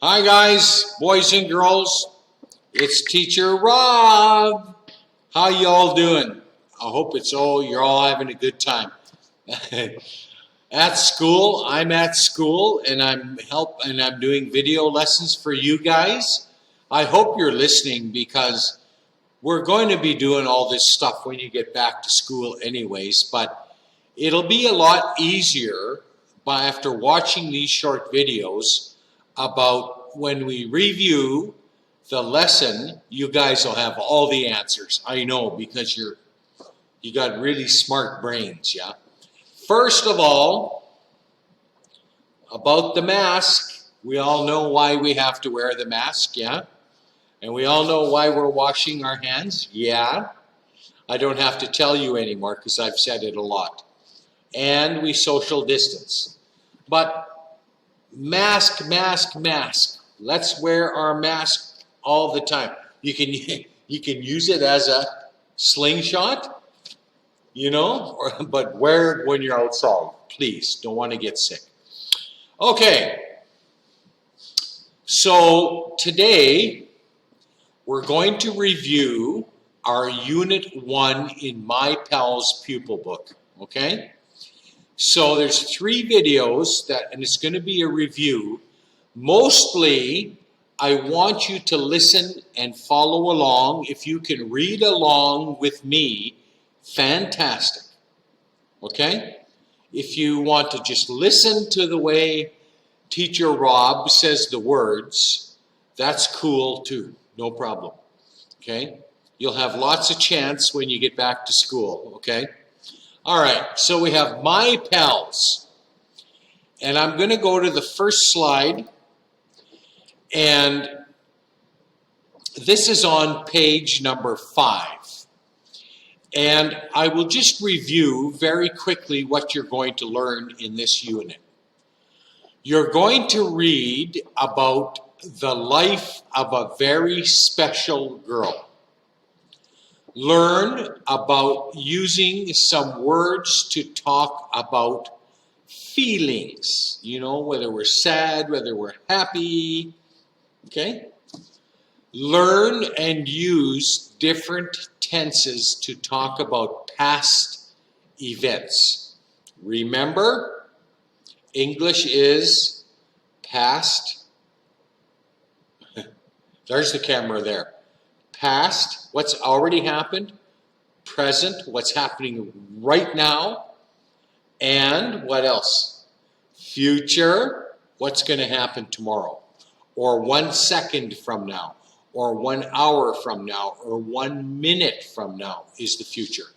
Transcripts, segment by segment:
Hi guys, boys and girls. It's Teacher Rob. How y'all doing? I hope you're all having a good time. At school, I'm at school and I'm doing video lessons for you guys. I hope you're listening because we're going to be doing all this stuff when you get back to school anyways, but it'll be a lot easier after watching these short videos about when we review the lesson, you guys will have all the answers. I know, because you got really smart brains, yeah? First of all, about the mask, we all know why we have to wear the mask, yeah? And we all know why we're washing our hands, yeah? I don't have to tell you anymore because I've said it a lot. And we social distance. But mask, mask, mask. Let's wear our mask all the time. You can use it as a slingshot, but wear it when you're outside. Please, don't want to get sick. Okay, so today we're going to review our Unit 1 in My Pals Pupil Book, okay? So there's 3 videos, and it's going to be a review. Mostly, I want you to listen and follow along. If you can read along with me, fantastic, okay? If you want to just listen to the way Teacher Rob says the words, that's cool too, no problem, okay? You'll have lots of chance when you get back to school, okay? All right, so we have My Pals. And I'm going to go to the first slide. And this is on page number 5. And I will just review very quickly what you're going to learn in this unit. You're going to read about the life of a very special girl. Learn about using some words to talk about feelings, whether we're sad, whether we're happy, okay? Learn and use different tenses to talk about past events. Remember, English is past. There's the camera there. Past, what's already happened. Present, what's happening right now. And what else? Future, what's going to happen tomorrow, or 1 second from now, or 1 hour from now, or 1 minute from now is the future.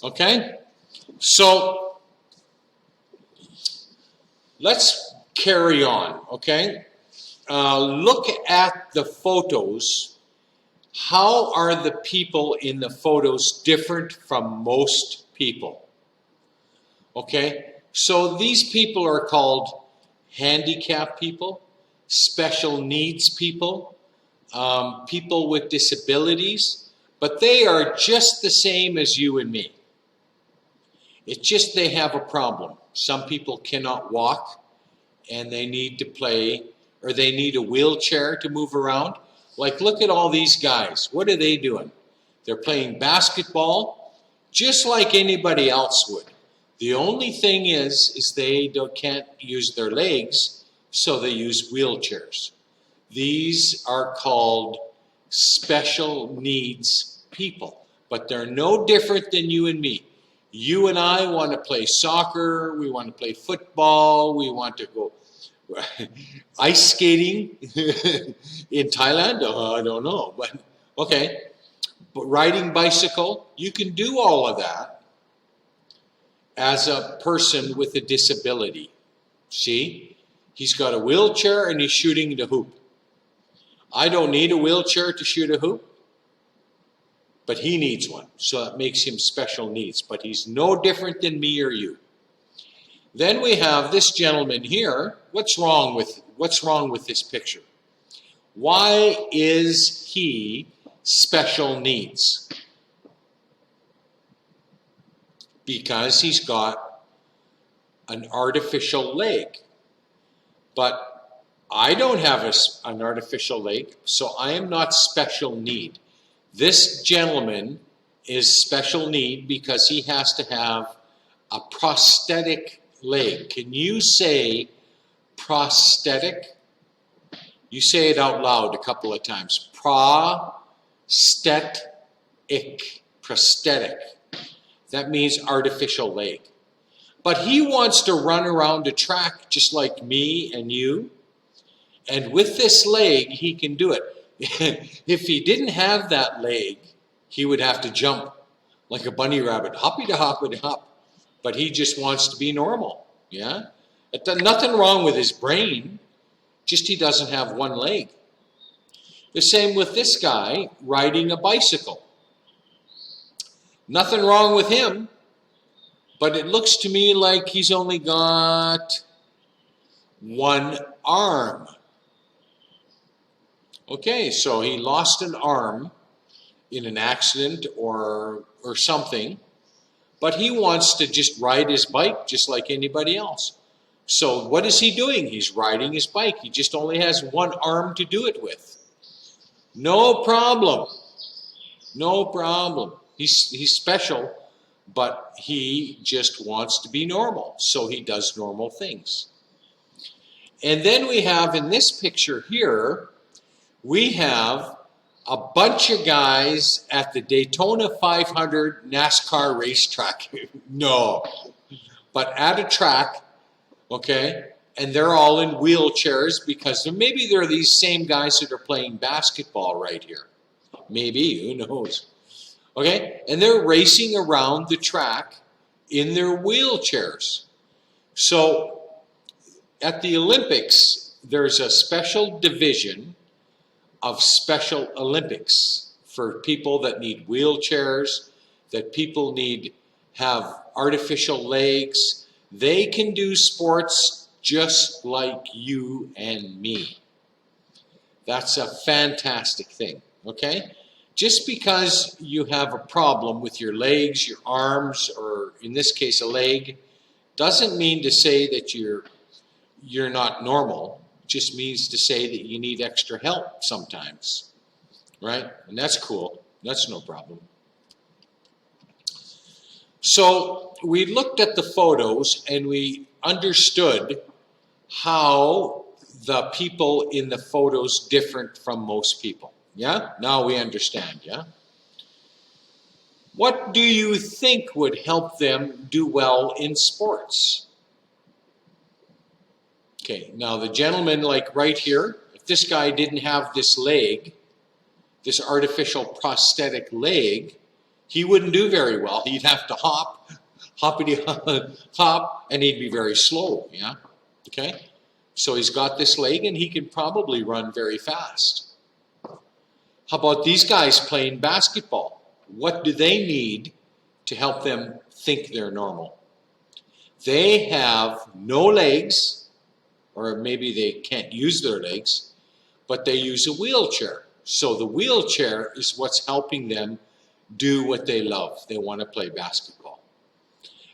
Okay? So, let's carry on, okay? Look at the photos. How are the people in the photos different from most people? Okay, so these people are called handicapped people, special needs people, people with disabilities, but they are just the same as you and me. It's just they have a problem. Some people cannot walk and they need to play, or they need a wheelchair to move around. Like, look at all these guys. What are they doing? They're playing basketball just like anybody else would. The only thing is they can't use their legs, so they use wheelchairs. These are called special needs people, but they're no different than you and me. You and I want to play soccer, we want to play football, we want to go ice skating in Thailand? I don't know, but okay. But riding bicycle, you can do all of that as a person with a disability. See? He's got a wheelchair and he's shooting the hoop. I don't need a wheelchair to shoot a hoop, but he needs one, so that makes him special needs. But he's no different than me or you. Then we have this gentleman here. What's wrong with this picture? Why is he special needs? Because he's got an artificial leg. But I don't have an artificial leg, so I am not special need. This gentleman is special need because he has to have a prosthetic leg. Can you say prosthetic? You say it out loud a couple of times. Prosthetic. Prosthetic. That means artificial leg. But he wants to run around a track just like me and you. And with this leg, he can do it. If he didn't have that leg, he would have to jump like a bunny rabbit, hoppy to hoppy to hop. But he just wants to be normal, yeah? Nothing wrong with his brain, just he doesn't have one leg. The same with this guy riding a bicycle. Nothing wrong with him, but it looks to me like he's only got one arm. Okay, so he lost an arm in an accident or something, but he wants to just ride his bike just like anybody else. So what is he doing? He's riding his bike. He just only has one arm to do it with. No problem. No problem. He's special, but he just wants to be normal, so he does normal things. And then we have in this picture here, we have a bunch of guys at the Daytona 500 NASCAR racetrack. No, but at a track, okay, and they're all in wheelchairs because maybe they're these same guys that are playing basketball right here. Maybe, who knows? Okay, and they're racing around the track in their wheelchairs. So at the Olympics, there's a special division of Special Olympics for people that need wheelchairs, that people have artificial legs. They can do sports just like you and me. That's a fantastic thing, okay? Just because you have a problem with your legs, your arms, or in this case a leg, doesn't mean to say that you're not normal. Just means to say that you need extra help sometimes, right? And that's cool. That's no problem. So we looked at the photos and we understood how the people in the photos different from most people. Yeah? Now we understand, yeah? What do you think would help them do well in sports? Okay, now the gentleman like right here, if this guy didn't have this leg, this artificial prosthetic leg, he wouldn't do very well. He'd have to hop, hop, and he'd be very slow, yeah? Okay? So he's got this leg and he can probably run very fast. How about these guys playing basketball? What do they need to help them think they're normal? They have no legs, or maybe they can't use their legs, but they use a wheelchair. So the wheelchair is what's helping them do what they love. They want to play basketball.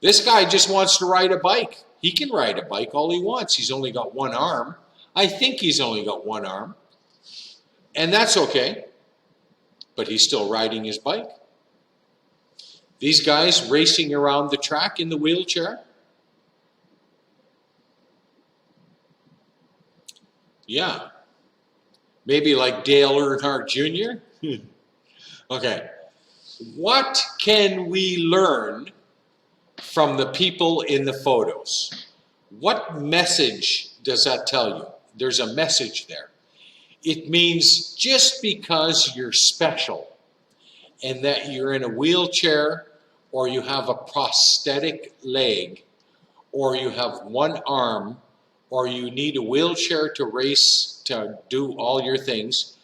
This guy just wants to ride a bike. He can ride a bike all he wants. He's only got one arm. I think he's only got one arm. And that's okay. But he's still riding his bike. These guys racing around the track in the wheelchair. Yeah. Maybe like Dale Earnhardt Jr.? Okay. What can we learn from the people in the photos? What message does that tell you? There's a message there. It means just because you're special and that you're in a wheelchair or you have a prosthetic leg or you have one arm or you need a wheelchair to race, to do all your things,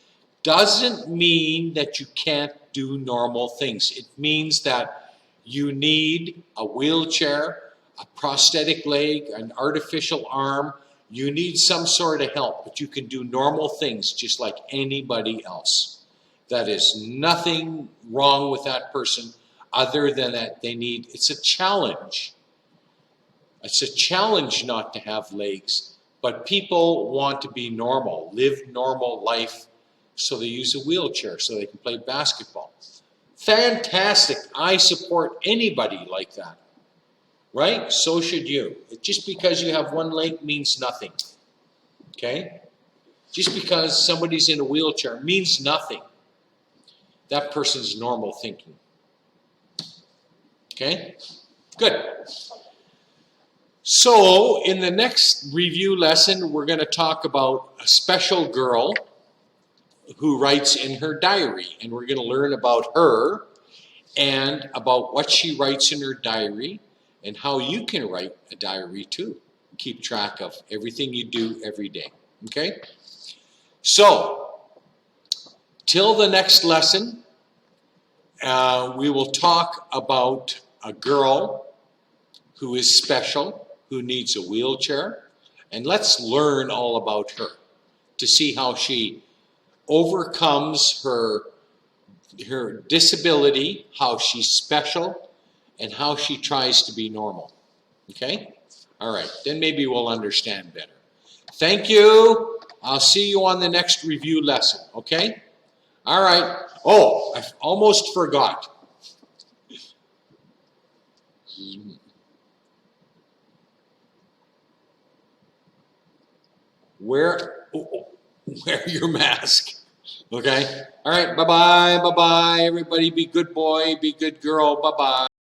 doesn't mean that you can't do normal things. It means that you need a wheelchair, a prosthetic leg, an artificial arm. You need some sort of help, but you can do normal things just like anybody else. That is nothing wrong with that person other than that it's a challenge. It's a challenge not to have legs, But people want to be normal, live normal life, so they use a wheelchair so they can play basketball. Fantastic. I support anybody like that. Right? So should you. Just because you have one leg means nothing. Okay? Just because somebody's in a wheelchair means nothing. That person's normal thinking. Okay? Good. So, in the next review lesson, we're going to talk about a special girl who writes in her diary. And we're going to learn about her and about what she writes in her diary and how you can write a diary too. Keep track of everything you do every day. Okay? So, till the next lesson, we will talk about a girl who is special, who needs a wheelchair, and let's learn all about her to see how she overcomes her disability, how she's special, and how she tries to be normal. Okay? All right, then maybe we'll understand better. Thank you. I'll see you on the next review lesson, okay? All right. Oh, I almost forgot. Wear your mask. Okay? All right, bye-bye, bye-bye. Everybody be good boy, be good girl, bye-bye.